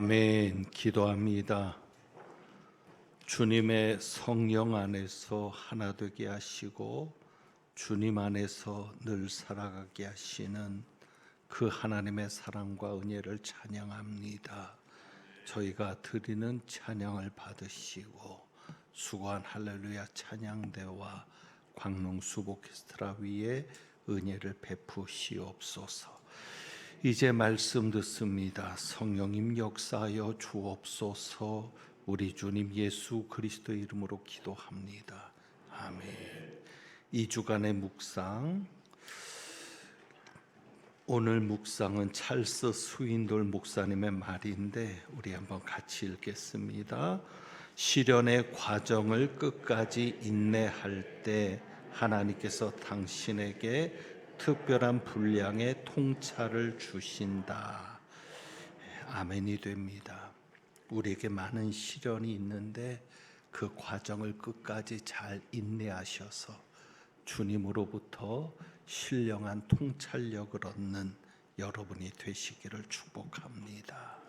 아멘. 기도합니다. 주님의 성령 안에서 하나 되게 하시고 주님 안에서 늘 살아가게 하시는 그 하나님의 사랑과 은혜를 찬양합니다. 저희가 드리는 찬양을 받으시고 수고한 할렐루야 찬양대와 광농수보 오케스트라 위에 은혜를 베푸시옵소서. 이제 말씀 듣습니다. 성령님 역사하여 주옵소서. 우리 주님 예수 그리스도의 이름으로 기도합니다. 아멘. 2주간의 묵상, 오늘 묵상은 찰스 스윈돌 목사님의 말인데 우리 한번 같이 읽겠습니다. 시련의 과정을 끝까지 인내할 때 하나님께서 당신에게 특별한 분량의 통찰을 주신다. 아멘이 됩니다. 우리에게 많은 시련이 있는데 그 과정을 끝까지 잘 인내하셔서 주님으로부터 신령한 통찰력을 얻는 여러분이 되시기를 축복합니다.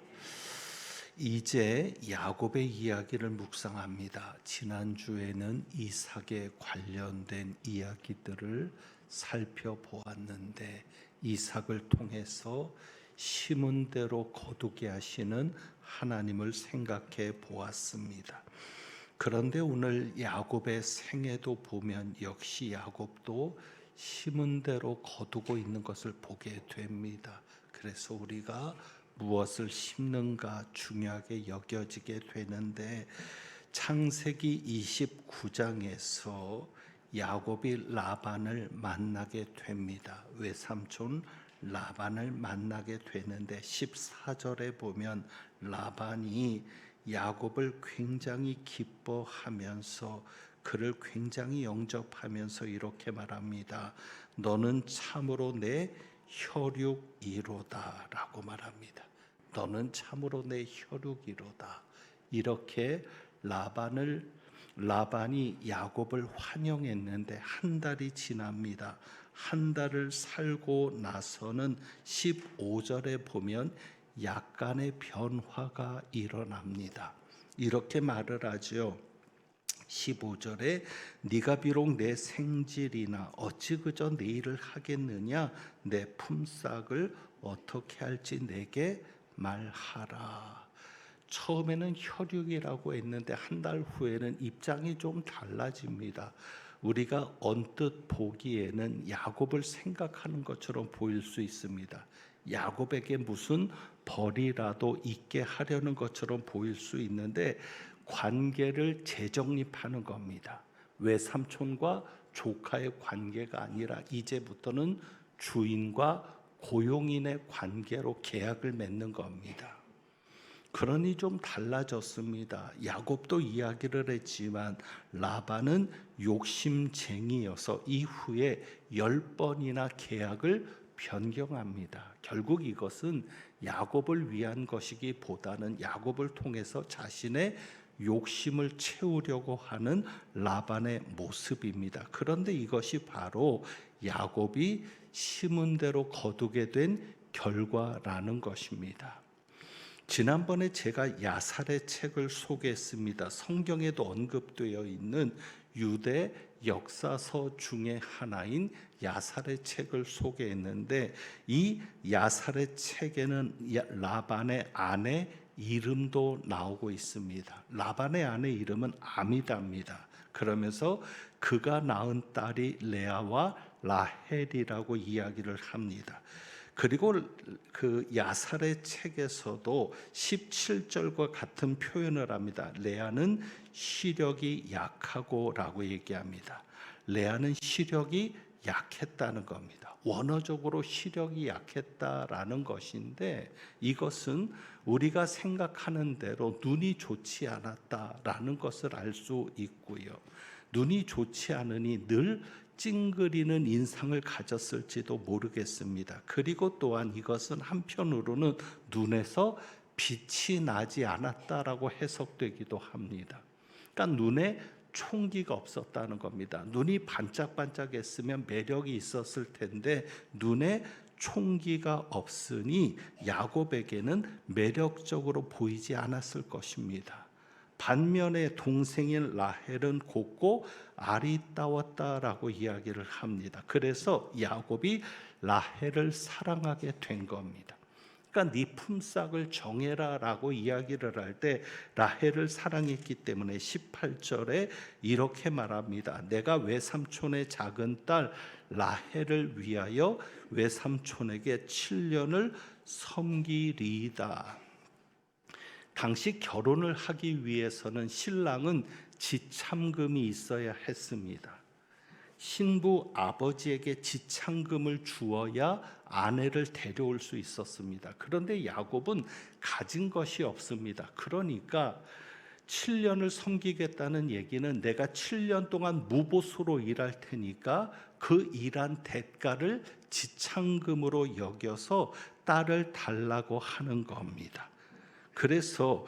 이제 야곱의 이야기를 묵상합니다. 지난주에는 이삭에 관련된 이야기들을 살펴보았는데 이삭을 통해서 심은 대로 거두게 하시는 하나님을 생각해 보았습니다. 그런데 오늘 야곱의 생애도 보면 역시 야곱도 심은 대로 거두고 있는 것을 보게 됩니다. 그래서 우리가 무엇을 심는가 중요하게 여겨지게 되는데 창세기 29장에서 야곱이 라반을 만나게 됩니다. 외삼촌 라반을 만나게 되는데 14절에 보면 라반이 야곱을 굉장히 기뻐하면서 그를 굉장히 영접하면서 이렇게 말합니다. 너는 참으로 내 혈육이로다 라고 말합니다. 너는 참으로 내 혈육이로다. 이렇게 라반이 야곱을 환영했는데 한 달이 지납니다. 한 달을 살고 나서는 15절에 보면 약간의 변화가 일어납니다. 이렇게 말을 하죠. 15절에 네가 비록 내 생질이나 어찌 그저 내 일을 하겠느냐, 내 품삯을 어떻게 할지 내게 말하라. 처음에는 혈육이라고 했는데 한 달 후에는 입장이 좀 달라집니다. 우리가 언뜻 보기에는 야곱을 생각하는 것처럼 보일 수 있습니다. 야곱에게 무슨 벌이라도 있게 하려는 것처럼 보일 수 있는데 관계를 재정립하는 겁니다. 외삼촌과 조카의 관계가 아니라 이제부터는 주인과 고용인의 관계로 계약을 맺는 겁니다. 그러니 좀 달라졌습니다. 야곱도 이야기를 했지만 라반은 욕심쟁이여서 이후에 10번이나 계약을 변경합니다. 결국 이것은 야곱을 위한 것이기보다는 야곱을 통해서 자신의 욕심을 채우려고 하는 라반의 모습입니다. 그런데 이것이 바로 야곱이 심은 대로 거두게 된 결과라는 것입니다. 지난번에 제가 야살의 책을 소개했습니다. 성경에도 언급되어 있는 유대 역사서 중에 하나인 야살의 책을 소개했는데 이 야살의 책에는 라반의 아내 이름도 나오고 있습니다. 라반의 아내 이름은 아미다입니다. 그러면서 그가 낳은 딸이 레아와 라헬이라고 이야기를 합니다. 그리고 그 야살의 책에서도 17절과 같은 표현을 합니다. 레아는 시력이 약하고 라고 얘기합니다. 레아는 시력이 약했다는 겁니다. 원어적으로 시력이 약했다라는 것인데 이것은 우리가 생각하는 대로 눈이 좋지 않았다라는 것을 알 수 있고요. 눈이 좋지 않으니 늘 찡그리는 인상을 가졌을지도 모르겠습니다. 그리고 또한 이것은 한편으로는 눈에서 빛이 나지 않았다라고 해석되기도 합니다. 그러니까 눈에 총기가 없었다는 겁니다. 눈이 반짝반짝했으면 매력이 있었을 텐데 눈에 총기가 없으니 야곱에게는 매력적으로 보이지 않았을 것입니다. 반면에 동생인 라헬은 곱고 아리따웠다라고 이야기를 합니다. 그래서 야곱이 라헬을 사랑하게 된 겁니다. 그러니까 네 품삯을 정해라라고 이야기를 할 때 라헬을 사랑했기 때문에 18절에 이렇게 말합니다. 내가 외삼촌의 작은 딸 라헬을 위하여 외삼촌에게 7년을 섬기리이다. 당시 결혼을 하기 위해서는 신랑은 지참금이 있어야 했습니다. 신부 아버지에게 지참금을 주어야 아내를 데려올 수 있었습니다. 그런데 야곱은 가진 것이 없습니다. 그러니까 7년을 섬기겠다는 얘기는 내가 7년 동안 무보수로 일할 테니까 그 일한 대가를 지참금으로 여겨서 딸을 달라고 하는 겁니다. 그래서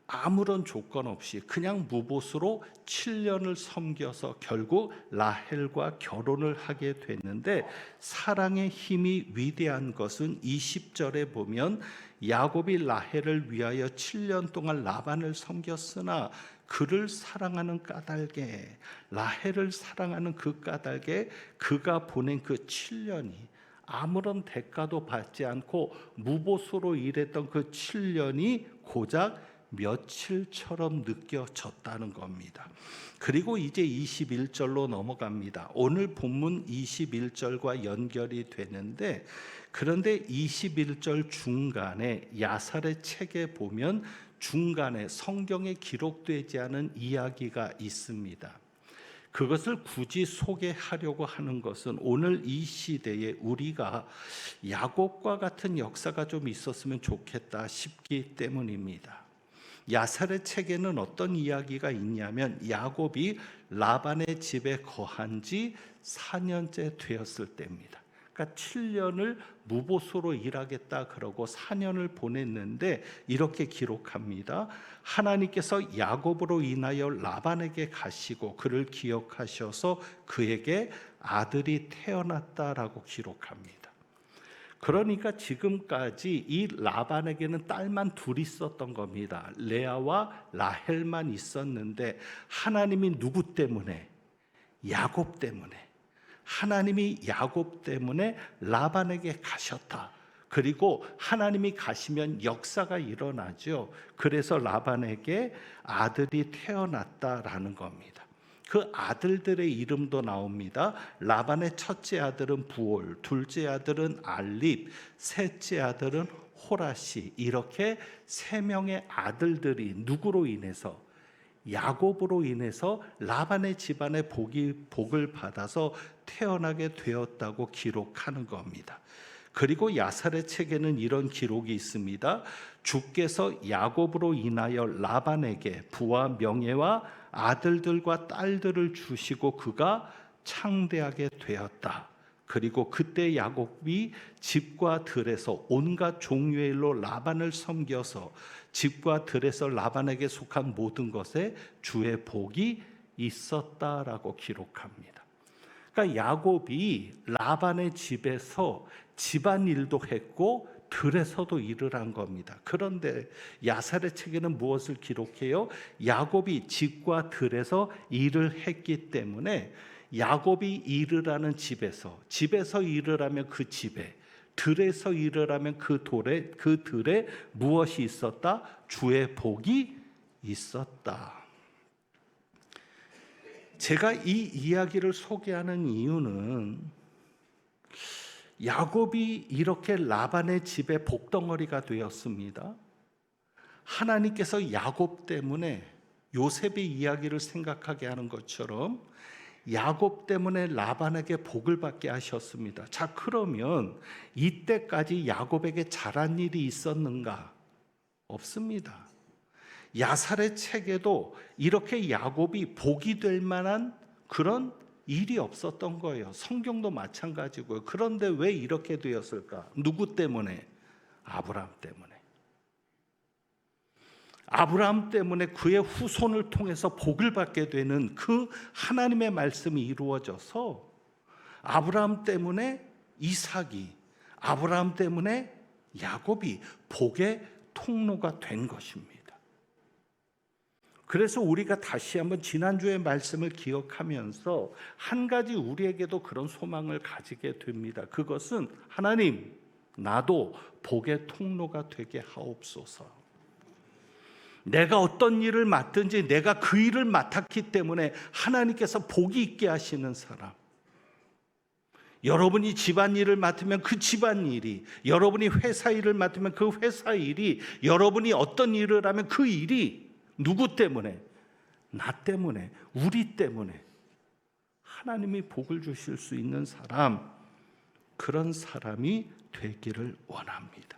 아무런 조건 없이 그냥 무보수로 7년을 섬겨서 결국 라헬과 결혼을 하게 됐는데, 사랑의 힘이 위대한 것은 20절에 보면 야곱이 라헬을 위하여 7년 동안 라반을 섬겼으나 그를 사랑하는 까닭에, 라헬을 사랑하는 그 까닭에 그가 보낸 그 7년이 아무런 대가도 받지 않고 무보수로 일했던 그 7년이 고작 며칠처럼 느껴졌다는 겁니다. 그리고 이제 21절로 넘어갑니다. 오늘 본문 21절과 연결이 되는데, 그런데 21절 중간에 야살의 책에 보면 중간에 성경에 기록되지 않은 이야기가 있습니다. 그것을 굳이 소개하려고 하는 것은 오늘 이 시대에 우리가 야곱과 같은 역사가 좀 있었으면 좋겠다 싶기 때문입니다. 야살의 책에는 어떤 이야기가 있냐면 야곱이 라반의 집에 거한 지 4년째 되었을 때입니다. 그러니까 7년을 무보수로 일하겠다 그러고 4년을 보냈는데 이렇게 기록합니다. 하나님께서 야곱으로 인하여 라반에게 가시고 그를 기억하셔서 그에게 아들이 태어났다라고 기록합니다. 그러니까 지금까지 이 라반에게는 딸만 둘 있었던 겁니다. 레아와 라헬만 있었는데 하나님이 누구 때문에? 야곱 때문에. 하나님이 야곱 때문에 라반에게 가셨다. 그리고 하나님이 가시면 역사가 일어나죠. 그래서 라반에게 아들이 태어났다라는 겁니다. 그 아들들의 이름도 나옵니다. 라반의 첫째 아들은 부올, 둘째 아들은 알립, 셋째 아들은 호라시. 이렇게 세 명의 아들들이 누구로 인해서? 야곱으로 인해서 라반의 집안의 복을 받아서 태어나게 되었다고 기록하는 겁니다. 그리고 야살의 책에는 이런 기록이 있습니다. 주께서 야곱으로 인하여 라반에게 부와 명예와 아들들과 딸들을 주시고 그가 창대하게 되었다. 그리고 그때 야곱이 집과 들에서 온갖 종류의 일로 라반을 섬겨서 집과 들에서 라반에게 속한 모든 것에 주의 복이 있었다라고 기록합니다. 그러니까 야곱이 라반의 집에서 집안일도 했고 들에서도 일을 한 겁니다. 그런데 야살의 책에는 무엇을 기록해요? 야곱이 집과 들에서 일을 했기 때문에 야곱이 일을 하는 집에서 일을 하면 그 집에, 들에서 일을 하면 그 들에 무엇이 있었다? 주의 복이 있었다. 제가 이 이야기를 소개하는 이유는 야곱이 이렇게 라반의 집에 복덩어리가 되었습니다. 하나님께서 야곱 때문에 요셉의 이야기를 생각하게 하는 것처럼 야곱 때문에 라반에게 복을 받게 하셨습니다. 자, 그러면 이때까지 야곱에게 잘한 일이 있었는가? 없습니다. 야살의 책에도 이렇게 야곱이 복이 될 만한 그런 일이 없었던 거예요. 성경도 마찬가지고요. 그런데 왜 이렇게 되었을까? 누구 때문에? 아브라함 때문에. 아브라함 때문에 그의 후손을 통해서 복을 받게 되는 그 하나님의 말씀이 이루어져서 아브라함 때문에 이삭이, 아브라함 때문에 야곱이 복의 통로가 된 것입니다. 그래서 우리가 다시 한번 지난주의 말씀을 기억하면서 한 가지 우리에게도 그런 소망을 가지게 됩니다. 그것은 하나님, 나도 복의 통로가 되게 하옵소서. 내가 어떤 일을 맡든지 내가 그 일을 맡았기 때문에 하나님께서 복이 있게 하시는 사람. 여러분이 집안일을 맡으면 그 집안일이, 여러분이 회사 일을 맡으면 그 회사 일이, 여러분이 어떤 일을 하면 그 일이 누구 때문에? 나 때문에, 우리 때문에 하나님이 복을 주실 수 있는 사람, 그런 사람이 되기를 원합니다.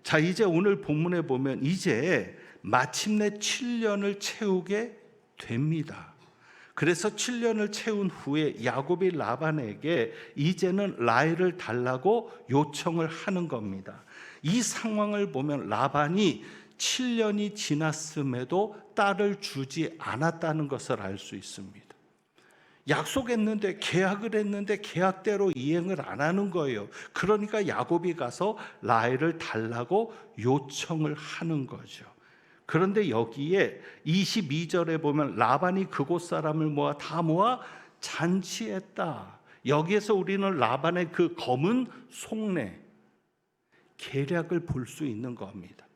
자, 이제 오늘 본문에 보면 이제 마침내 7년을 채우게 됩니다. 그래서 7년을 채운 후에 야곱이 라반에게 이제는 라헬을 달라고 요청을 하는 겁니다. 이 상황을 보면 라반이 7년이 지났음에도 딸을 주지 않았다는 것을 알 수 있습니다. 약속했는데, 계약을 했는데 계약대로 이행을 안 하는 거예요. 그러니까 야곱이 가서 라헬을 달라고 요청을 하는 거죠. 그런데 여기에 22절에 보면 라반이 그곳 사람을 다 모아 잔치했다. 여기에서 우리는 라반의 그 검은 속내, 계략을 볼 수 있는 겁니다.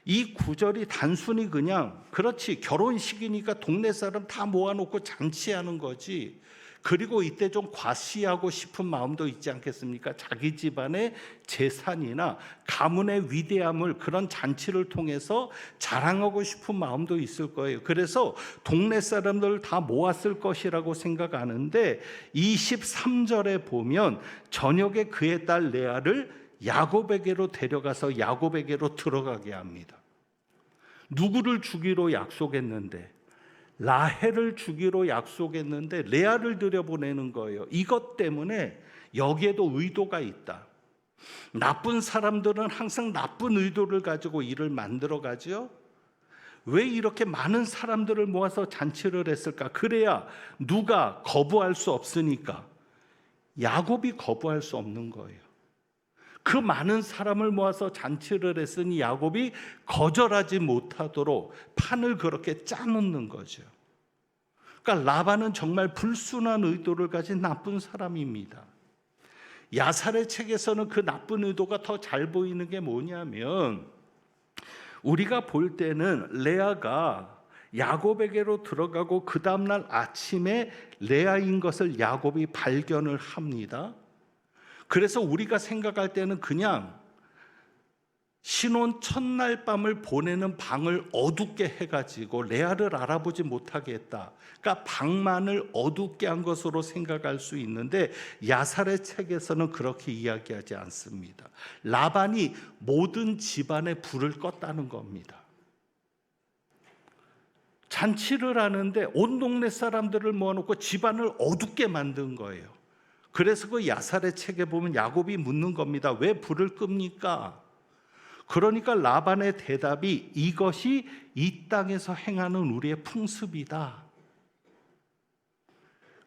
이 구절이 단순히 그냥 그렇지, 결혼식이니까 동네 사람 다 모아놓고 잔치하는 거지, 그리고 이때 좀 과시하고 싶은 마음도 있지 않겠습니까? 자기 집안의 재산이나 가문의 위대함을 그런 잔치를 통해서 자랑하고 싶은 마음도 있을 거예요. 그래서 동네 사람들 다 모았을 것이라고 생각하는데 23절에 보면 저녁에 그의 딸 레아를 야곱에게로 데려가서 야곱에게로 들어가게 합니다. 누구를 주기로 약속했는데? 라헬을 주기로 약속했는데 레아를 들여보내는 거예요. 이것 때문에 여기에도 의도가 있다. 나쁜 사람들은 항상 나쁜 의도를 가지고 일을 만들어 가죠. 왜 이렇게 많은 사람들을 모아서 잔치를 했을까? 그래야 누가 거부할 수 없으니까. 야곱이 거부할 수 없는 거예요. 그 많은 사람을 모아서 잔치를 했으니 야곱이 거절하지 못하도록 판을 그렇게 짜놓는 거죠. 그러니까 라반은 정말 불순한 의도를 가진 나쁜 사람입니다. 야살의 책에서는 그 나쁜 의도가 더 잘 보이는 게 뭐냐면, 우리가 볼 때는 레아가 야곱에게로 들어가고 그 다음날 아침에 레아인 것을 야곱이 발견을 합니다. 그래서 우리가 생각할 때는 그냥 신혼 첫날 밤을 보내는 방을 어둡게 해가지고 레아를 알아보지 못하게 했다. 그러니까 방만을 어둡게 한 것으로 생각할 수 있는데 야살의 책에서는 그렇게 이야기하지 않습니다. 라반이 모든 집안에 불을 껐다는 겁니다. 잔치를 하는데 온 동네 사람들을 모아놓고 집안을 어둡게 만든 거예요. 그래서 그 야살의 책에 보면 야곱이 묻는 겁니다. 왜 불을 끕니까? 그러니까 라반의 대답이 이것이 이 땅에서 행하는 우리의 풍습이다.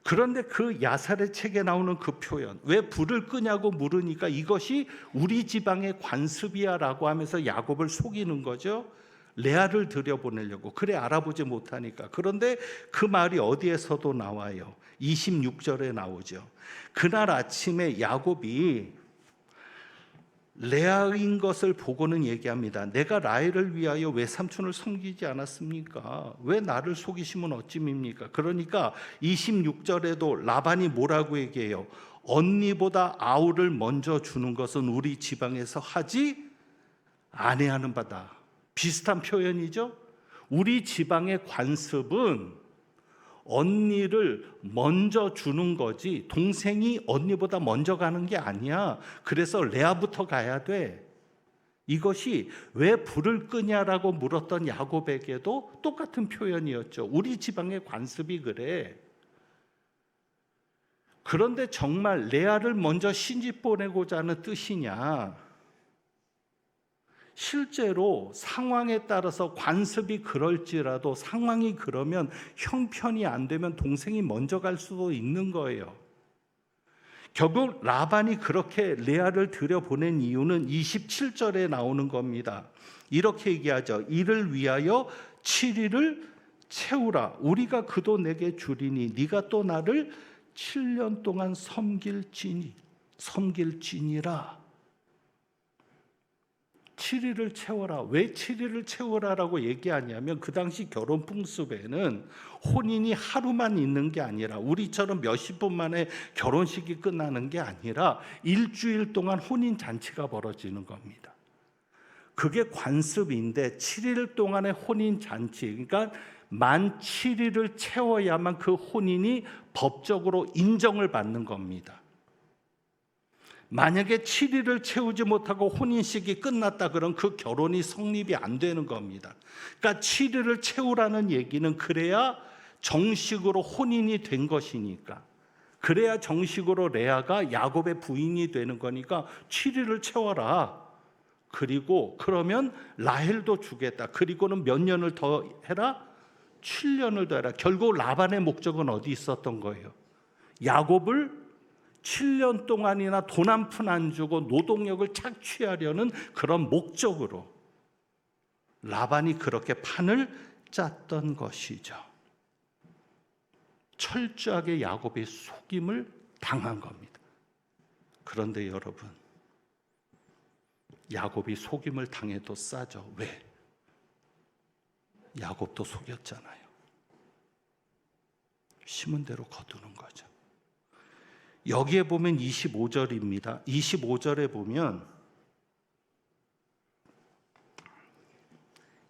그런데 그 야살의 책에 나오는 그 표현, 왜 불을 끄냐고 물으니까 이것이 우리 지방의 관습이야 라고 하면서 야곱을 속이는 거죠. 레아를 들여보내려고. 그래, 알아보지 못하니까. 그런데 그 말이 어디에서도 나와요. 26절에 나오죠. 그날 아침에 야곱이 레아인 것을 보고는 얘기합니다. 내가 라헬을 위하여 외삼촌을 섬기지 않았습니까? 왜 나를 속이시면 어찌입니까? 그러니까 26절에도 라반이 뭐라고 얘기해요? 언니보다 아우를 먼저 주는 것은 우리 지방에서 하지 아니하는 바다. 비슷한 표현이죠. 우리 지방의 관습은 언니를 먼저 주는 거지 동생이 언니보다 먼저 가는 게 아니야. 그래서 레아부터 가야 돼. 이것이 왜 불을 끄냐라고 물었던 야곱에게도 똑같은 표현이었죠. 우리 지방의 관습이 그래. 그런데 정말 레아를 먼저 시집 보내고자 하는 뜻이냐? 실제로 상황에 따라서 관습이 그럴지라도 상황이 그러면 형편이 안 되면 동생이 먼저 갈 수도 있는 거예요. 결국 라반이 그렇게 레아를 들여보낸 이유는 27절에 나오는 겁니다. 이렇게 얘기하죠. 이를 위하여 7일을 채우라. 우리가 그도 내게 주리니 네가 또 나를 7년 동안 섬길지니라. 7일을 채워라. 왜 7일을 채워라라고 얘기하냐면 그 당시 결혼 풍습에는 혼인이 하루만 있는 게 아니라 우리처럼 몇십 분 만에 결혼식이 끝나는 게 아니라 일주일 동안 혼인 잔치가 벌어지는 겁니다. 그게 관습인데 7일 동안의 혼인 잔치, 그러니까 만 7일을 채워야만 그 혼인이 법적으로 인정을 받는 겁니다. 만약에 7일을 채우지 못하고 혼인식이 끝났다 그러면 그 결혼이 성립이 안 되는 겁니다. 그러니까 7일을 채우라는 얘기는 그래야 정식으로 혼인이 된 것이니까, 그래야 정식으로 레아가 야곱의 부인이 되는 거니까 7일을 채워라. 그리고 그러면 라헬도 주겠다. 그리고는 몇 년을 더 해라? 7년을 더 해라. 결국 라반의 목적은 어디 있었던 거예요? 야곱을 7년 동안이나 돈 한 푼 안 주고 노동력을 착취하려는 그런 목적으로 라반이 그렇게 판을 짰던 것이죠. 철저하게 야곱의 속임을 당한 겁니다. 그런데 여러분, 야곱이 속임을 당해도 싸죠. 왜? 야곱도 속였잖아요. 심은 대로 거두는 거죠. 여기에 보면 25절입니다. 25절에 보면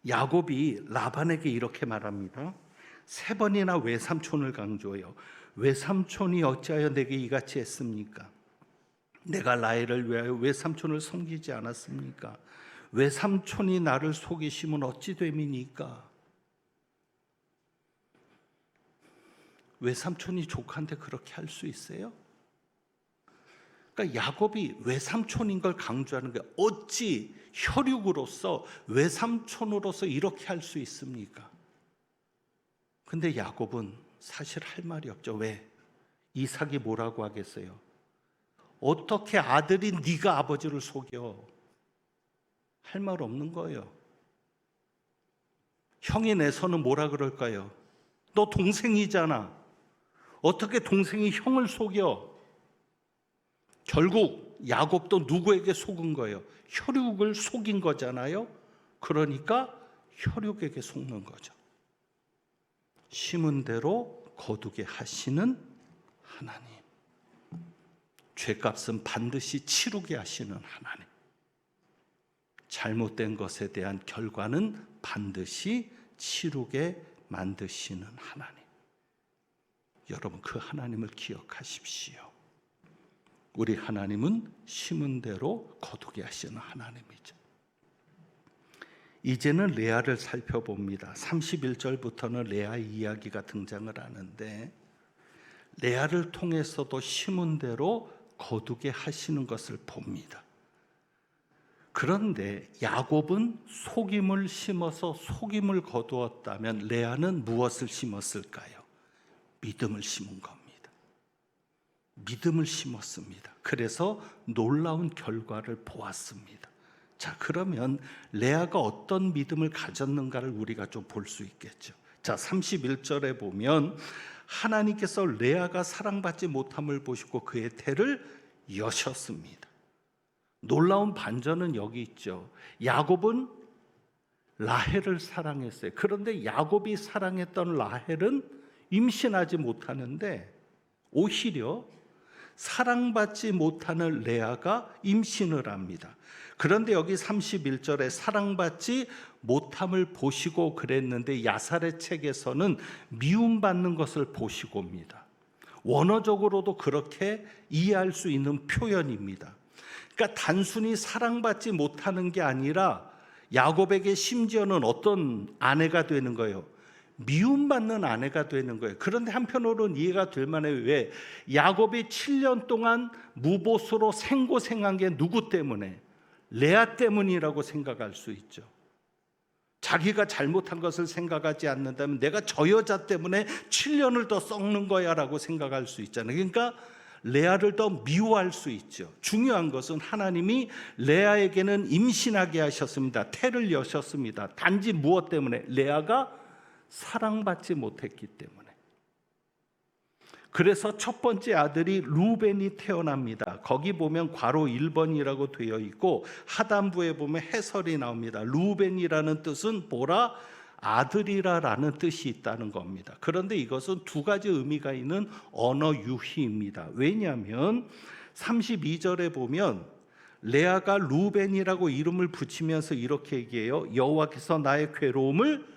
야곱이 라반에게 이렇게 말합니다. 3번이나 외삼촌을 강조해요. 외삼촌이 어찌하여 내게 이같이 했습니까? 내가 라헬을 위하여 외삼촌을 섬기지 않았습니까? 외삼촌이 나를 속이시면 어찌 됨이니까? 외삼촌이 조카한테 그렇게 할 수 있어요? 그러니까 야곱이 외삼촌인 걸 강조하는 게 어찌 혈육으로서 외삼촌으로서 이렇게 할 수 있습니까? 근데 야곱은 사실 할 말이 없죠. 왜? 이삭이 뭐라고 하겠어요? 어떻게 아들이 네가 아버지를 속여? 할 말 없는 거예요. 형이 내서는 뭐라 그럴까요? 너 동생이잖아. 어떻게 동생이 형을 속여? 결국 야곱도 누구에게 속은 거예요? 혈육을 속인 거잖아요. 그러니까 혈육에게 속는 거죠. 심은 대로 거두게 하시는 하나님, 죄값은 반드시 치르게 하시는 하나님, 잘못된 것에 대한 결과는 반드시 치르게 만드시는 하나님. 여러분, 그 하나님을 기억하십시오. 우리 하나님은 심은 대로 거두게 하시는 하나님이죠. 이제는 레아를 살펴봅니다. 31절부터는 레아의 이야기가 등장을 하는데, 레아를 통해서도 심은 대로 거두게 하시는 것을 봅니다. 그런데 야곱은 속임을 심어서 속임을 거두었다면 레아는 무엇을 심었을까요? 믿음을 심은 겁니다. 믿음을 심었습니다. 그래서 놀라운 결과를 보았습니다. 자, 그러면 레아가 어떤 믿음을 가졌는가를 우리가 좀 볼 수 있겠죠. 자, 31절에 보면 하나님께서 레아가 사랑받지 못함을 보시고 그의 태를 여셨습니다. 놀라운 반전은 여기 있죠. 야곱은 라헬을 사랑했어요. 그런데 야곱이 사랑했던 라헬은 임신하지 못하는데 오히려 사랑받지 못하는 레아가 임신을 합니다. 그런데 여기 31절에 사랑받지 못함을 보시고 그랬는데 야살의 책에서는 미움받는 것을 보시고입니다. 원어적으로도 그렇게 이해할 수 있는 표현입니다. 그러니까 단순히 사랑받지 못하는 게 아니라 야곱에게 심지어는 어떤 아내가 되는 거예요? 미움받는 아내가 되는 거예요. 그런데 한편으로는 이해가 될 만해요. 왜? 야곱이 7년 동안 무보수로 생고생한 게 누구 때문에? 레아 때문이라고 생각할 수 있죠. 자기가 잘못한 것을 생각하지 않는다면 내가 저 여자 때문에 7년을 더 썩는 거야 라고 생각할 수 있잖아요. 그러니까 레아를 더 미워할 수 있죠. 중요한 것은 하나님이 레아에게는 임신하게 하셨습니다. 태를 여셨습니다. 단지 무엇 때문에? 레아가 사랑받지 못했기 때문에. 그래서 첫 번째 아들이 루벤이 태어납니다. 거기 보면 괄호 1번이라고 되어 있고 하단부에 보면 해설이 나옵니다. 루벤이라는 뜻은 보라 아들이라라는 뜻이 있다는 겁니다. 그런데 이것은 두 가지 의미가 있는 언어 유희입니다. 왜냐하면 32절에 보면 레아가 루벤이라고 이름을 붙이면서 이렇게 얘기해요. 여호와께서 나의 괴로움을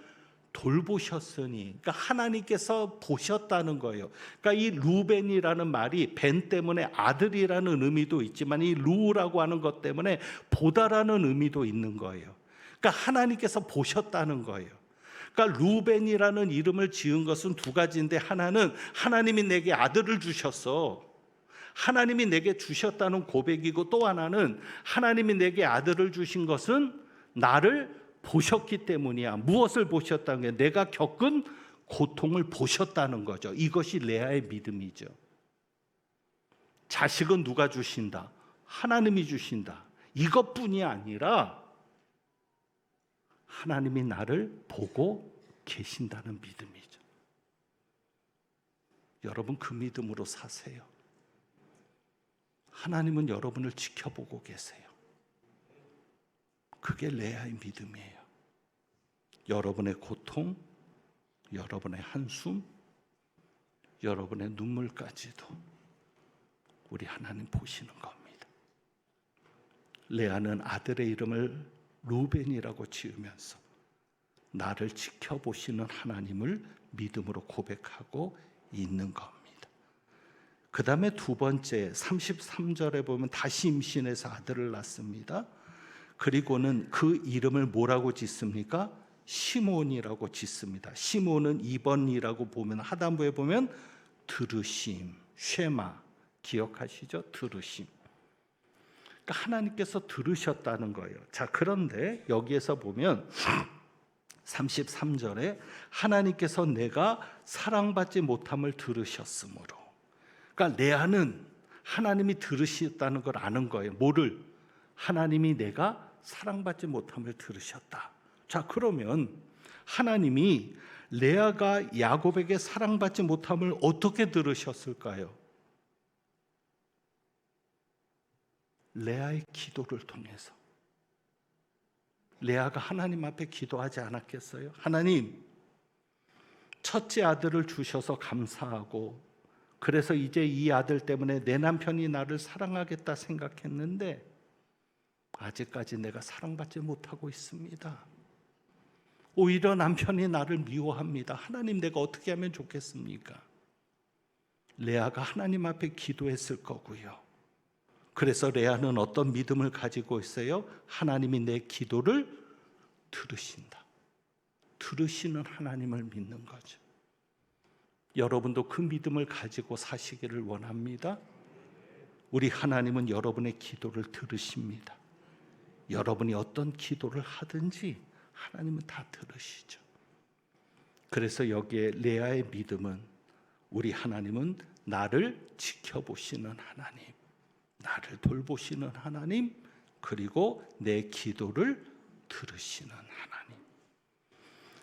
돌보셨으니, 그러니까 하나님께서 보셨다는 거예요. 그러니까 이 루벤이라는 말이 벤 때문에 아들이라는 의미도 있지만 이 루라고 하는 것 때문에 보다라는 의미도 있는 거예요. 그러니까 하나님께서 보셨다는 거예요. 그러니까 루벤이라는 이름을 지은 것은 두 가지인데, 하나는 하나님이 내게 아들을 주셨어, 하나님이 내게 주셨다는 고백이고, 또 하나는 하나님이 내게 아들을 주신 것은 나를 보셨기 때문이야. 무엇을 보셨다는 게? 내가 겪은 고통을 보셨다는 거죠. 이것이 레아의 믿음이죠. 자식은 누가 주신다? 하나님이 주신다. 이것뿐이 아니라 하나님이 나를 보고 계신다는 믿음이죠. 여러분, 그 믿음으로 사세요. 하나님은 여러분을 지켜보고 계세요. 그게 레아의 믿음이에요. 여러분의 고통, 여러분의 한숨, 여러분의 눈물까지도 우리 하나님 보시는 겁니다. 레아는 아들의 이름을 루벤이라고 지으면서 나를 지켜보시는 하나님을 믿음으로 고백하고 있는 겁니다. 그 다음에 두 번째 33절에 보면 다시 임신해서 아들을 낳습니다. 그리고는 그 이름을 뭐라고 짓습니까? 시몬이라고 짓습니다. 시몬은 2번이라고 보면 하단부에 보면 들으심, 쉐마, 기억하시죠? 들으심. 그러니까 하나님께서 들으셨다는 거예요. 자, 그런데 여기에서 보면 33절에 하나님께서 내가 사랑받지 못함을 들으셨으므로, 그러니까 레아는 하나님이 들으셨다는 걸 아는 거예요. 뭐를? 하나님이 내가 사랑받지 못함을 들으셨다. 자, 그러면 하나님이 레아가 야곱에게 사랑받지 못함을 어떻게 들으셨을까요? 레아의 기도를 통해서. 레아가 하나님 앞에 기도하지 않았겠어요? 하나님, 첫째 아들을 주셔서 감사하고, 그래서 이제 이 아들 때문에 내 남편이 나를 사랑하겠다 생각했는데 아직까지 내가 사랑받지 못하고 있습니다. 오히려 남편이 나를 미워합니다. 하나님, 내가 어떻게 하면 좋겠습니까? 레아가 하나님 앞에 기도했을 거고요. 그래서 레아는 어떤 믿음을 가지고 있어요? 하나님이 내 기도를 들으신다. 들으시는 하나님을 믿는 거죠. 여러분도 그 믿음을 가지고 사시기를 원합니다. 우리 하나님은 여러분의 기도를 들으십니다. 여러분이 어떤 기도를 하든지 하나님은 다 들으시죠. 그래서 여기에 레아의 믿음은, 우리 하나님은 나를 지켜보시는 하나님, 나를 돌보시는 하나님, 그리고 내 기도를 들으시는 하나님.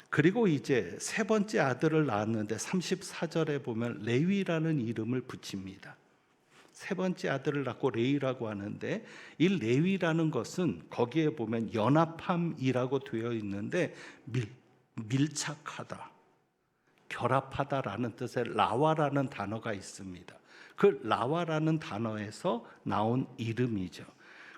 그리고 이제 세 번째 아들을 낳았는데 34절에 보면 레위라는 이름을 붙입니다. 세 번째 아들을 낳고 레위라고 하는데, 이 레위라는 것은 거기에 보면 연합함이라고 되어 있는데 밀착하다, 결합하다라는 뜻의 라와라는 단어가 있습니다. 그 라와라는 단어에서 나온 이름이죠.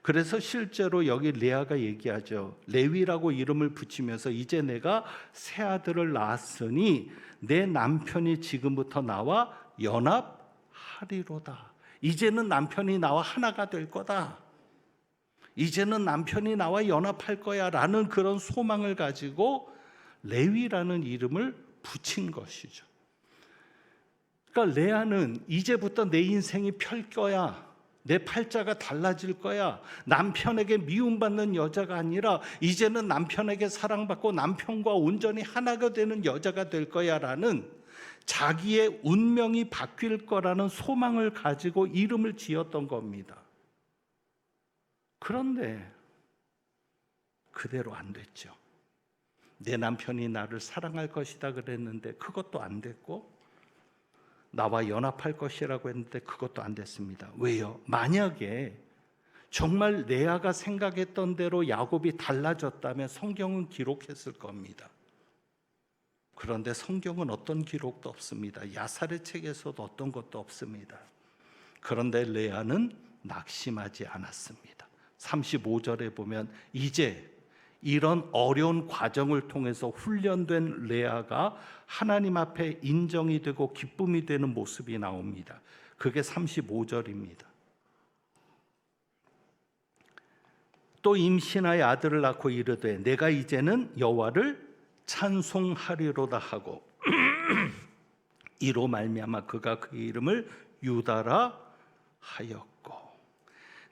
그래서 실제로 여기 레아가 얘기하죠. 레위라고 이름을 붙이면서 이제 내가 새 아들을 낳았으니 내 남편이 지금부터 나와 연합하리로다. 이제는 남편이 나와 하나가 될 거다. 이제는 남편이 나와 연합할 거야 라는 그런 소망을 가지고 레위라는 이름을 붙인 것이죠. 그러니까 레아는 이제부터 내 인생이 펼 거야, 내 팔자가 달라질 거야, 남편에게 미움받는 여자가 아니라 이제는 남편에게 사랑받고 남편과 온전히 하나가 되는 여자가 될 거야 라는 자기의 운명이 바뀔 거라는 소망을 가지고 이름을 지었던 겁니다. 그런데 그대로 안 됐죠. 내 남편이 나를 사랑할 것이다 그랬는데 그것도 안 됐고, 나와 연합할 것이라고 했는데 그것도 안 됐습니다. 왜요? 만약에 정말 레아가 생각했던 대로 야곱이 달라졌다면 성경은 기록했을 겁니다. 그런데 성경은 어떤 기록도 없습니다. 야살의 책에서도 어떤 것도 없습니다. 그런데 레아는 낙심하지 않았습니다. 35절에 보면 이제 이런 어려운 과정을 통해서 훈련된 레아가 하나님 앞에 인정이 되고 기쁨이 되는 모습이 나옵니다. 그게 35절입니다. 또 임신하여 아들을 낳고 이르되 내가 이제는 여호와를 찬송하리로다 하고 이로 말미암아 그가 그 이름을 유다라 하였고,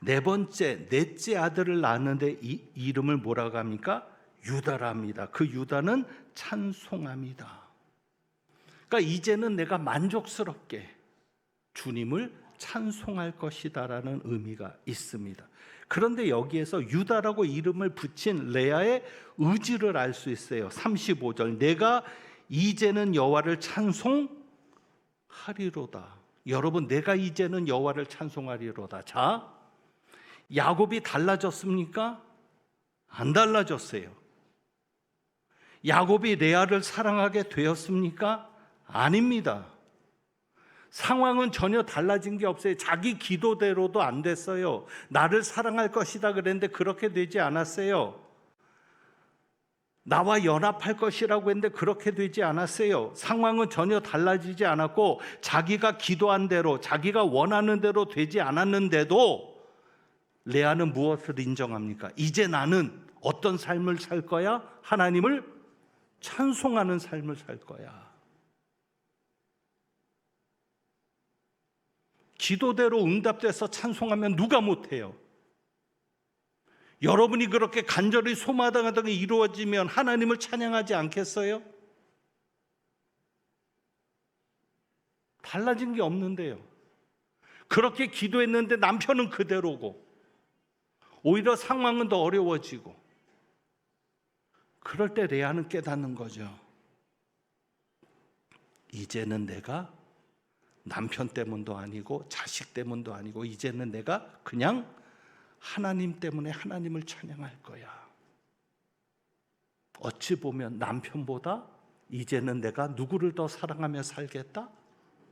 넷째 아들을 낳았는데 이 이름을 뭐라고 합니까? 유다라 합니다. 그 유다는 찬송합니다. 그러니까 이제는 내가 만족스럽게 주님을 찬송할 것이다라는 의미가 있습니다. 그런데 여기에서 유다라고 이름을 붙인 레아의 의지를 알 수 있어요. 35절 내가 이제는 여호와를 찬송하리로다. 여러분, 내가 이제는 여호와를 찬송하리로다. 자, 야곱이 달라졌습니까? 안 달라졌어요. 야곱이 레아를 사랑하게 되었습니까? 아닙니다. 상황은 전혀 달라진 게 없어요. 자기 기도대로도 안 됐어요. 나를 사랑할 것이다 그랬는데 그렇게 되지 않았어요. 나와 연합할 것이라고 했는데 그렇게 되지 않았어요. 상황은 전혀 달라지지 않았고 자기가 기도한 대로, 자기가 원하는 대로 되지 않았는데도 레아는 무엇을 인정합니까? 이제 나는 어떤 삶을 살 거야? 하나님을 찬송하는 삶을 살 거야. 기도대로 응답돼서 찬송하면 누가 못해요? 여러분이 그렇게 간절히 소마당하던 게 이루어지면 하나님을 찬양하지 않겠어요? 달라진 게 없는데요. 그렇게 기도했는데 남편은 그대로고 오히려 상황은 더 어려워지고, 그럴 때 레아는 깨닫는 거죠. 이제는 내가 남편 때문도 아니고 자식 때문도 아니고 이제는 내가 그냥 하나님 때문에 하나님을 찬양할 거야. 어찌 보면 남편보다 이제는 내가 누구를 더 사랑하며 살겠다?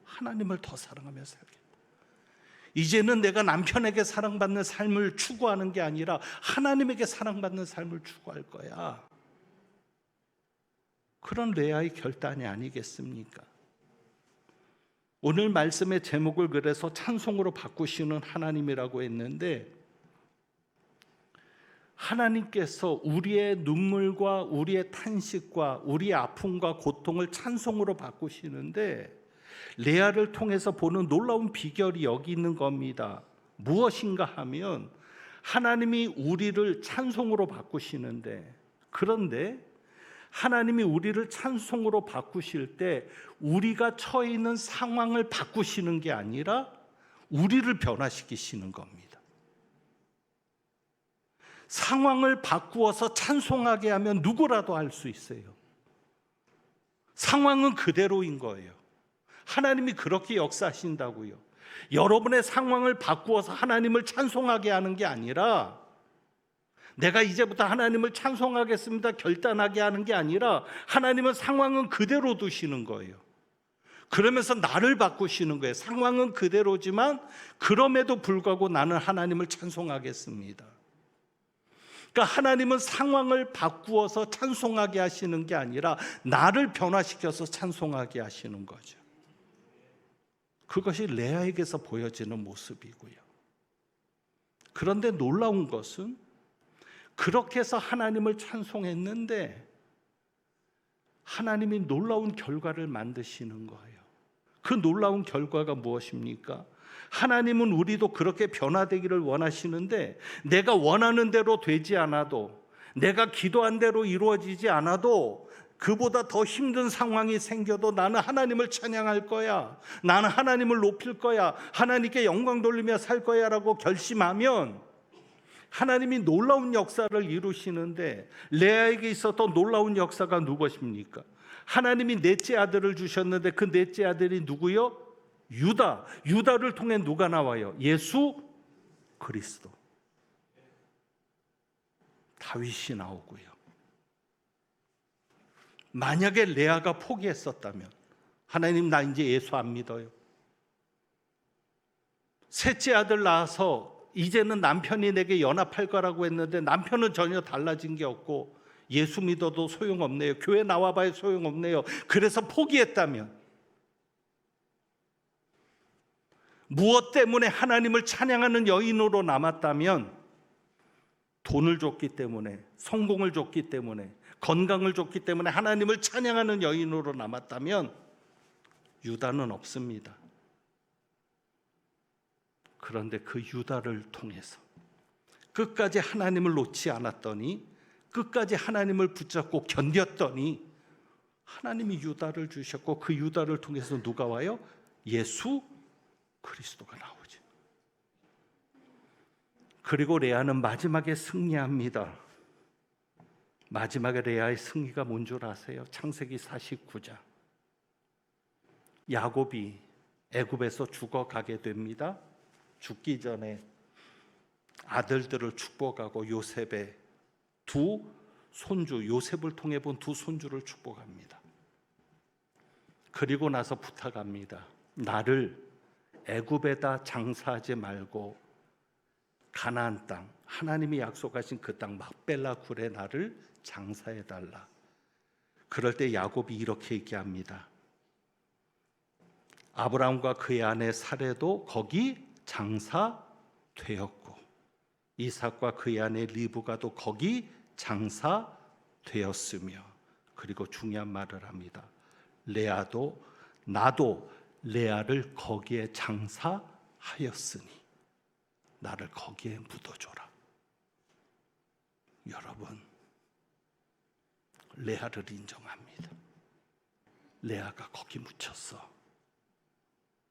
하나님을 더 사랑하며 살겠다. 이제는 내가 남편에게 사랑받는 삶을 추구하는 게 아니라 하나님에게 사랑받는 삶을 추구할 거야. 그런 레아의 결단이 아니겠습니까? 오늘 말씀의 제목을 그래서 찬송으로 바꾸시는 하나님이라고 했는데, 하나님께서 우리의 눈물과 우리의 탄식과 우리의 아픔과 고통을 찬송으로 바꾸시는데, 레아를 통해서 보는 놀라운 비결이 여기 있는 겁니다. 무엇인가 하면 하나님이 우리를 찬송으로 바꾸시는데, 그런데 하나님이 우리를 찬송으로 바꾸실 때 우리가 처해 있는 상황을 바꾸시는 게 아니라 우리를 변화시키시는 겁니다. 상황을 바꾸어서 찬송하게 하면 누구라도 할 수 있어요. 상황은 그대로인 거예요. 하나님이 그렇게 역사하신다고요. 여러분의 상황을 바꾸어서 하나님을 찬송하게 하는 게 아니라, 내가 이제부터 하나님을 찬송하겠습니다 결단하게 하는 게 아니라, 하나님은 상황은 그대로 두시는 거예요. 그러면서 나를 바꾸시는 거예요. 상황은 그대로지만 그럼에도 불구하고 나는 하나님을 찬송하겠습니다. 그러니까 하나님은 상황을 바꾸어서 찬송하게 하시는 게 아니라 나를 변화시켜서 찬송하게 하시는 거죠. 그것이 레아에게서 보여지는 모습이고요. 그런데 놀라운 것은 그렇게 해서 하나님을 찬송했는데 하나님이 놀라운 결과를 만드시는 거예요. 그 놀라운 결과가 무엇입니까? 하나님은 우리도 그렇게 변화되기를 원하시는데, 내가 원하는 대로 되지 않아도, 내가 기도한 대로 이루어지지 않아도 그보다 더 힘든 상황이 생겨도 나는 하나님을 찬양할 거야, 나는 하나님을 높일 거야, 하나님께 영광 돌리며 살 거야 라고 결심하면 하나님이 놀라운 역사를 이루시는데, 레아에게 있었던 놀라운 역사가 누구십니까? 하나님이 넷째 아들을 주셨는데 그 넷째 아들이 누구요? 유다. 유다를 통해 누가 나와요? 예수 그리스도. 다윗이 나오고요. 만약에 레아가 포기했었다면, 하나님 나 이제 예수 안 믿어요, 셋째 아들 낳아서 이제는 남편이 내게 연합할 거라고 했는데 남편은 전혀 달라진 게 없고 예수 믿어도 소용없네요, 교회 나와봐야 소용없네요, 그래서 포기했다면, 무엇 때문에 하나님을 찬양하는 여인으로 남았다면, 돈을 줬기 때문에, 성공을 줬기 때문에, 건강을 줬기 때문에 하나님을 찬양하는 여인으로 남았다면 유다는 없습니다. 그런데 그 유다를 통해서 끝까지 하나님을 놓지 않았더니, 끝까지 하나님을 붙잡고 견뎠더니 하나님이 유다를 주셨고, 그 유다를 통해서 누가 와요? 예수 그리스도가 나오죠. 그리고 레아는 마지막에 승리합니다. 마지막에 레아의 승리가 뭔 줄 아세요? 창세기 49장. 야곱이 애굽에서 죽어가게 됩니다. 죽기 전에 아들들을 축복하고 요셉의 두 손주, 요셉을 통해 본 두 손주를 축복합니다. 그리고 나서 부탁합니다. 나를 애굽에다 장사하지 말고 가나안 땅, 하나님이 약속하신 그 땅 막벨라 굴에 나를 장사해달라. 그럴 때 야곱이 이렇게 얘기합니다. 아브라함과 그의 아내 사레도 거기 장사되었고, 이삭과 그의 아내 리브가도 거기 장사되었으며, 그리고 중요한 말을 합니다. 레아도, 나도 레아를 거기에 장사하였으니 나를 거기에 묻어줘라. 여러분, 레아를 인정합니다. 레아가 거기 묻혔어.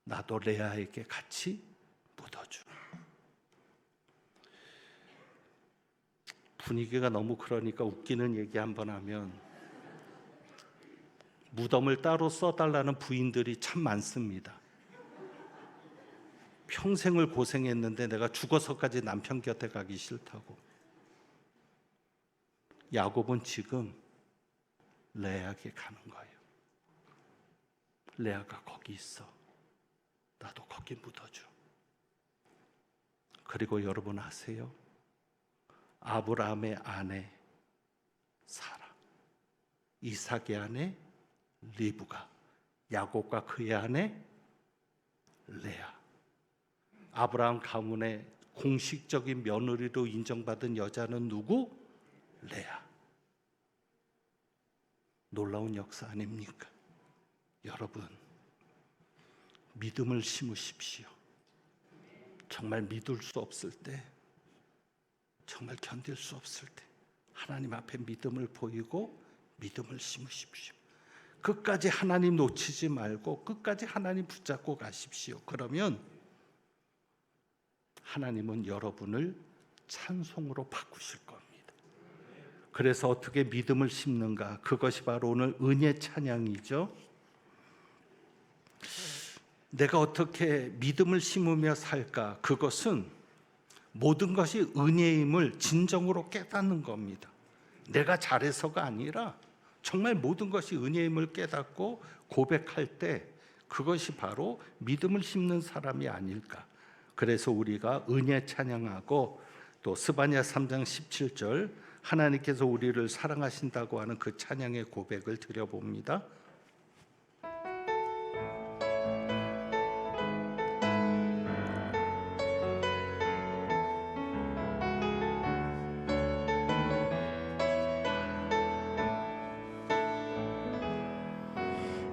나도 레아에게 같이 묻어줘. 분위기가 너무 그러니까 웃기는 얘기 한번 하면, 무덤을 따로 써달라는 부인들이 참 많습니다. 평생을 고생했는데 내가 죽어서까지 남편 곁에 가기 싫다고. 야곱은 지금 레아에게 가는 거예요. 레아가 거기 있어, 나도 거기 묻어줘. 그리고 여러분 아세요? 아브라함의 아내 사라, 이삭의 아내 리브가, 야곱과 그의 아내 레아. 아브라함 가문의 공식적인 며느리로 인정받은 여자는 누구? 레아. 놀라운 역사 아닙니까? 여러분, 믿음을 심으십시오. 정말 믿을 수 없을 때, 정말 견딜 수 없을 때 하나님 앞에 믿음을 보이고 믿음을 심으십시오. 끝까지 하나님 놓치지 말고 끝까지 하나님 붙잡고 가십시오. 그러면 하나님은 여러분을 찬송으로 바꾸실 겁니다. 그래서 어떻게 믿음을 심는가? 그것이 바로 오늘 은혜 찬양이죠. 내가 어떻게 믿음을 심으며 살까? 그것은 모든 것이 은혜임을 진정으로 깨닫는 겁니다. 내가 잘해서가 아니라 정말 모든 것이 은혜임을 깨닫고 고백할 때 그것이 바로 믿음을 심는 사람이 아닐까. 그래서 우리가 은혜 찬양하고 또 스바냐 3장 17절 하나님께서 우리를 사랑하신다고 하는 그 찬양의 고백을 드려봅니다.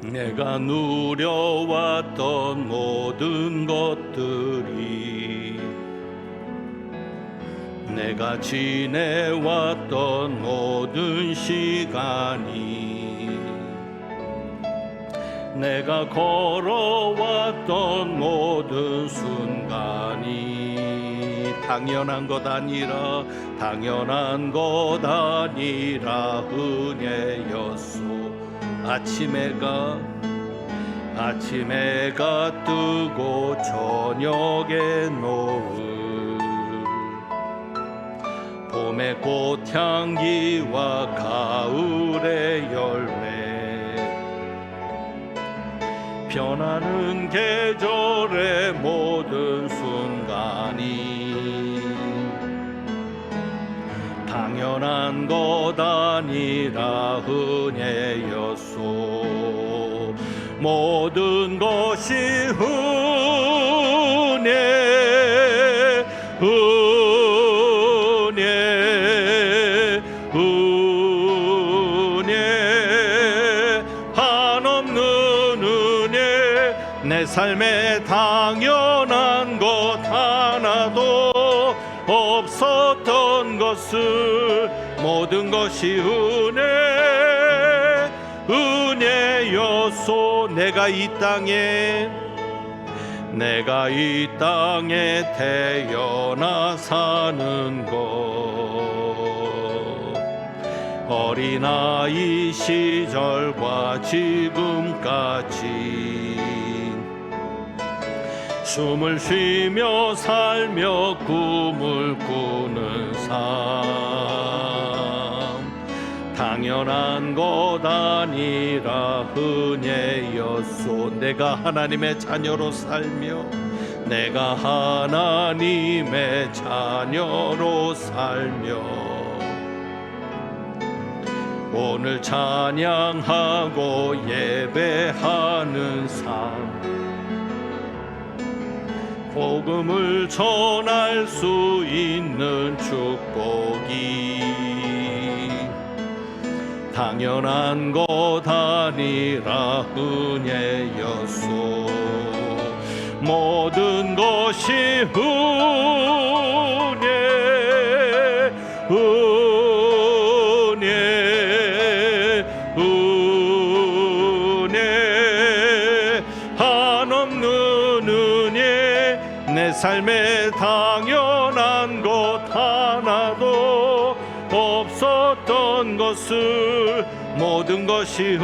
내가 누려왔던 모든 것들이, 내가 지내왔던 모든 시간이 내가 걸어왔던 모든 순간이 당연한 것 아니라 당연한 것 아니라 은혜였소. 아침 해가 뜨고 저녁에 노을, 봄의 꽃향기와 가을의 열매, 변하는 계절의 모든 순간이 당연한 것 아니라 은혜였소. 모든 것이 은혜, 은혜, 은혜, 한없는 은혜. 내 삶에 당연한 것 하나도 없었던 것을 모든 것이 은혜였소. 내가 이 땅에 태어나 사는 것, 어린아이 시절과 지금까지 숨을 쉬며 살며 꿈을 꾸는 삶, 당연한 것 아니라 은혜였소. 내가 하나님의 자녀로 살며 내가 하나님의 자녀로 살며 오늘 찬양하고 예배하는 삶, 복음을 전할 수 있는 축복이 당연한 것 아니라 은혜였소. 모든 것이 은혜, 은혜, 은혜, 한없는 은혜. 내 삶에 당연한 것 하나도 없었던 것을 모든 것이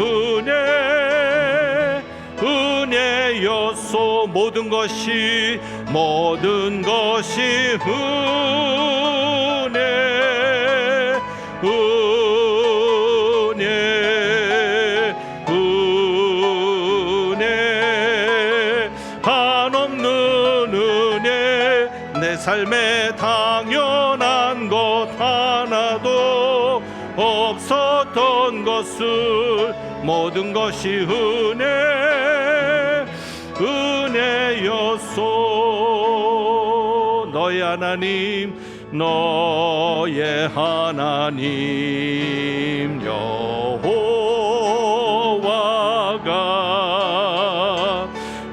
은혜였소. 모든 것이 은혜, 은혜, 은혜, 한없는 은혜. 내 삶에 당연한 것 하나도 없었던 것을 모든 것이 은혜였소. 너의 하나님 여호와가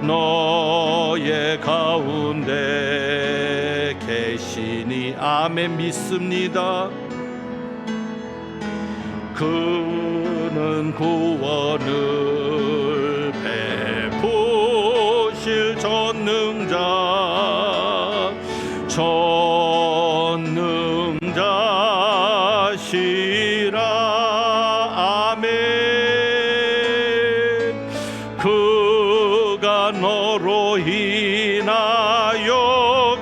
너의 가운데 계시니 아멘 믿습니다. 그는 구원을 베푸실 전능자시라. 아멘. 그가 너로 인하여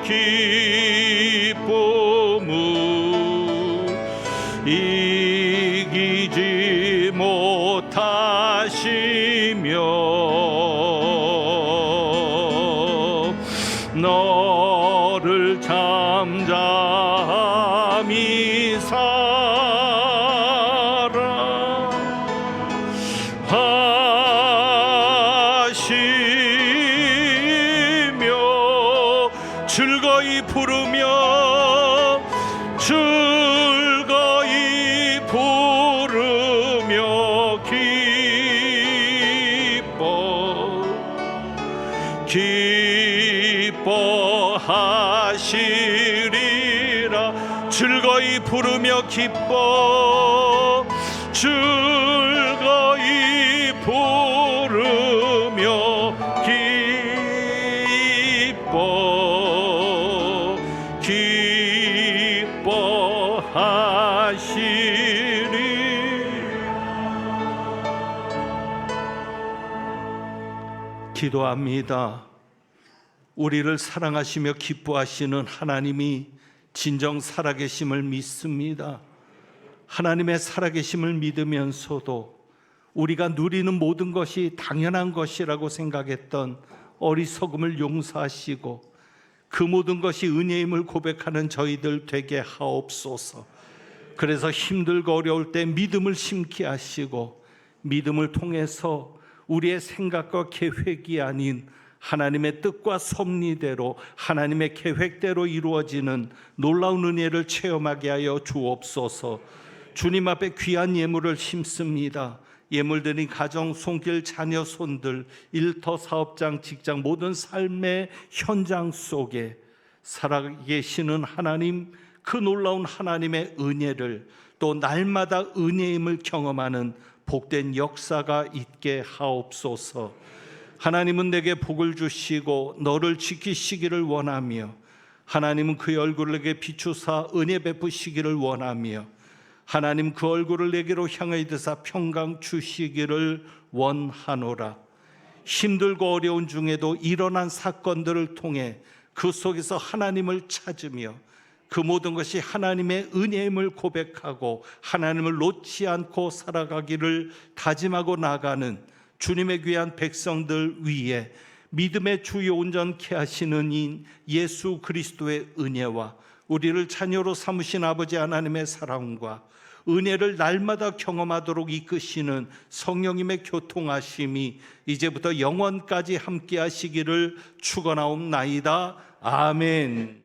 기쁨을 이기지 못하시며 너를 잠잠히 사랑하시며 즐거이 부르며 기뻐하시리라. 즐거이 부르며 즐거이 부르며 기도합니다. 우리를 사랑하시며 기뻐하시는 하나님이 진정 살아계심을 믿습니다. 하나님의 살아계심을 믿으면서도 우리가 누리는 모든 것이 당연한 것이라고 생각했던 어리석음을 용서하시고 그 모든 것이 은혜임을 고백하는 저희들 되게 하옵소서. 그래서 힘들고 어려울 때 믿음을 심게 하시고 믿음을 통해서 우리의 생각과 계획이 아닌 하나님의 뜻과 섭리대로 하나님의 계획대로 이루어지는 놀라운 은혜를 체험하게 하여 주옵소서. 주님 앞에 귀한 예물을 심습니다. 예물들이 가정, 손길, 자녀, 손들, 일터, 사업장, 직장 모든 삶의 현장 속에 살아계시는 하나님, 그 놀라운 하나님의 은혜를 또 날마다 은혜임을 경험하는 복된 역사가 있게 하옵소서. 하나님은 내게 복을 주시고 너를 지키시기를 원하며 하나님은 그의 얼굴을 내게 비추사 은혜 베푸시기를 원하며 하나님 그 얼굴을 내게로 향하여 드사 평강 주시기를 원하노라. 힘들고 어려운 중에도 일어난 사건들을 통해 그 속에서 하나님을 찾으며 그 모든 것이 하나님의 은혜임을 고백하고 하나님을 놓지 않고 살아가기를 다짐하고 나가는 주님의 귀한 백성들 위에 믿음의 주요 온전케 하시는 인 예수 그리스도의 은혜와 우리를 자녀로 삼으신 아버지 하나님의 사랑과 은혜를 날마다 경험하도록 이끄시는 성령님의 교통하심이 이제부터 영원까지 함께 하시기를 축원하옵나이다. 아멘.